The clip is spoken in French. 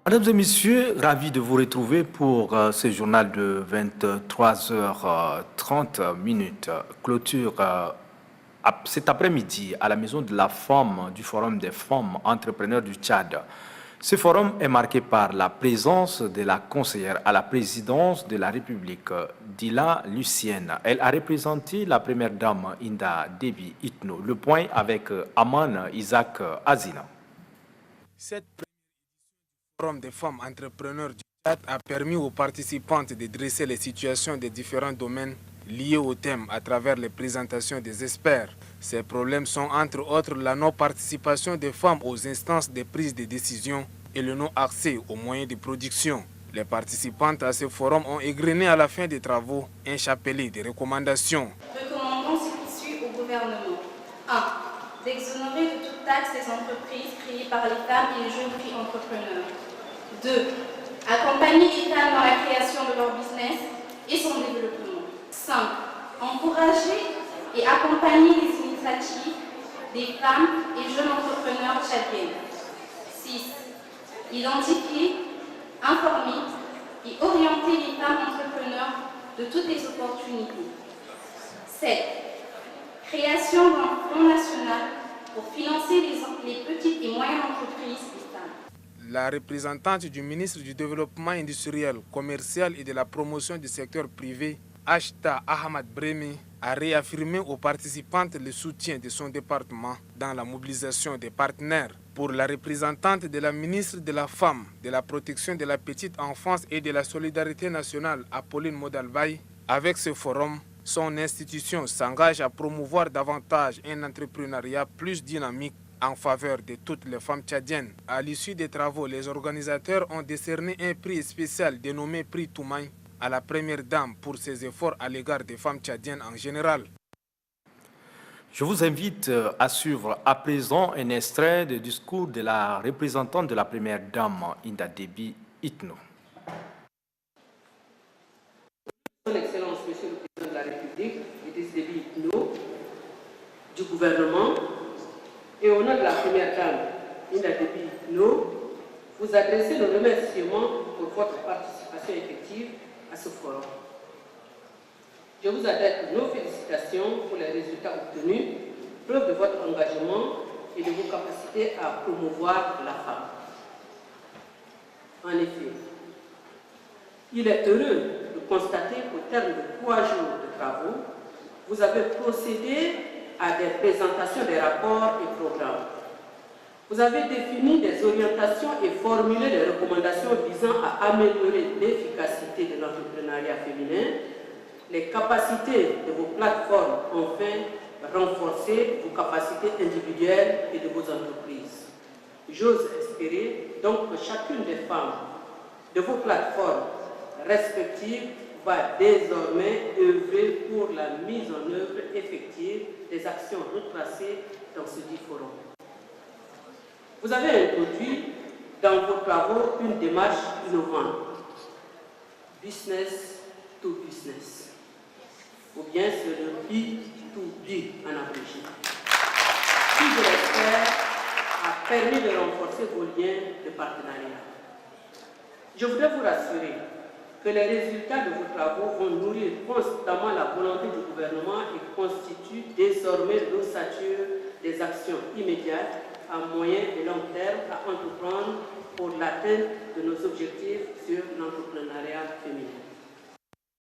Mesdames et messieurs, ravi de vous retrouver pour ce journal de 23h30 minutes. Clôture cet après-midi à la Maison de la Femme du Forum des femmes entrepreneurs du Tchad. Ce forum est marqué par la présence de la conseillère à la présidence de la République, Dila Lucienne. Elle a représenté la première dame Inda Déby Itno. Le point avec Aman Isaac Azina. Le Forum des femmes entrepreneurs du Tchad a permis aux participantes de dresser les situations des différents domaines liés au thème à travers les présentations des experts. Ces problèmes sont entre autres la non-participation des femmes aux instances de prise de décision et le non-accès aux moyens de production. Les participantes à ce forum ont égrené à la fin des travaux un chapelet de recommandations. Recommandons ce qui suit au gouvernement. 1. D'exonérer de toute taxe les entreprises créées par les femmes et les jeunes filles entrepreneurs. 2. Accompagner les femmes dans la création de leur business et son développement. 5. Encourager et accompagner les initiatives des femmes et jeunes entrepreneurs tchadiennes. 6. Identifier, informer et orienter les femmes entrepreneurs de toutes les opportunités. 7. Création d'un fonds national pour financer les petites et moyennes entreprises des femmes. La représentante du ministre du Développement industriel, commercial et de la promotion du secteur privé, Ashta Ahmad Bremi, a réaffirmé aux participantes le soutien de son département dans la mobilisation des partenaires. Pour la représentante de la ministre de la Femme, de la Protection de la Petite Enfance et de la Solidarité nationale, Apolline Modalbaï, avec ce forum, son institution s'engage à promouvoir davantage un entrepreneuriat plus dynamique en faveur de toutes les femmes tchadiennes. À l'issue des travaux, les organisateurs ont décerné un prix spécial dénommé Prix Toumaï à la première dame pour ses efforts à l'égard des femmes tchadiennes en général. Je vous invite à suivre à présent un extrait du discours de la représentante de la première dame, Inda Déby Itno. Son Excellence, Monsieur le Président de la République, Idriss Déby Itno, du gouvernement, et au nom de la première dame, Inda Déby Itno, vous adressez le remerciement pour votre participation effective à ce forum. Je vous adresse nos félicitations pour les résultats obtenus, preuve de votre engagement et de vos capacités à promouvoir la femme. En effet, il est heureux de constater qu'au terme de 3 jours de travaux, vous avez procédé à des présentations des rapports et programmes. Vous avez défini des orientations et formulé des recommandations visant à améliorer l'efficacité de l'entrepreneuriat féminin, les capacités de vos plateformes, enfin renforcer vos capacités individuelles et de vos entreprises. J'ose espérer donc que chacune des femmes de vos plateformes respectives va désormais œuvrer pour la mise en œuvre effective des actions retracées dans ce dit forum. Vous avez introduit dans vos travaux une démarche innovante, business to business, ou bien c'est le B2B en abrégé, qui, je l'espère, a permis de renforcer vos liens de partenariat. Je voudrais vous rassurer que les résultats de vos travaux vont nourrir constamment la volonté du gouvernement et constituent désormais l'ossature des actions immédiates à moyen et long terme à entreprendre pour l'atteinte de nos objectifs sur l'entrepreneuriat féminin.